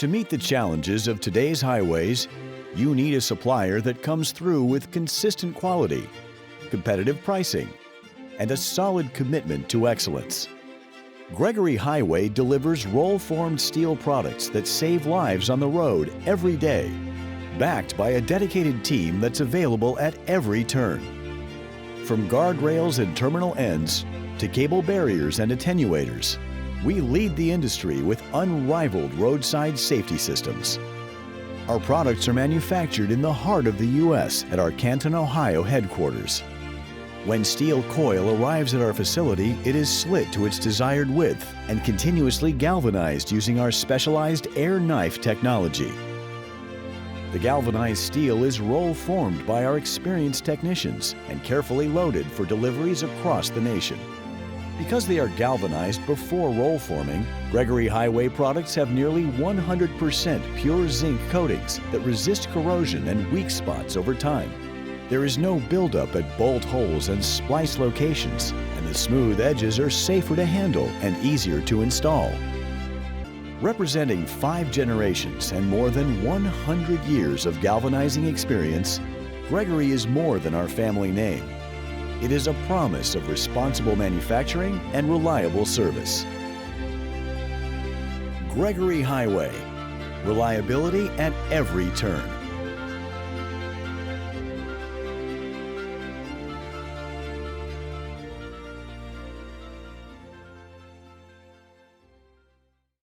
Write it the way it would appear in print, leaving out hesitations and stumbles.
To meet the challenges of today's highways, you need a supplier that comes through with consistent quality, competitive pricing, and a solid commitment to excellence. Gregory Highway delivers roll-formed steel products that save lives on the road every day, backed by a dedicated team that's available at every turn. From guardrails and terminal ends to cable barriers and attenuators, we lead the industry with unrivaled roadside safety systems. Our products are manufactured in the heart of the U.S. at our Canton, Ohio headquarters. When steel coil arrives at our facility, it is slit to its desired width and continuously galvanized using our specialized air knife technology. The galvanized steel is roll-formed by our experienced technicians and carefully loaded for deliveries across the nation. Because they are galvanized before roll forming, Gregory Highway products have nearly 100% pure zinc coatings that resist corrosion and weak spots over time. There is no buildup at bolt holes and splice locations, and the smooth edges are safer to handle and easier to install. Representing 5 generations and more than 100 years of galvanizing experience, Gregory is more than our family name. It is a promise of responsible manufacturing and reliable service. Gregory Highway. Reliability at every turn.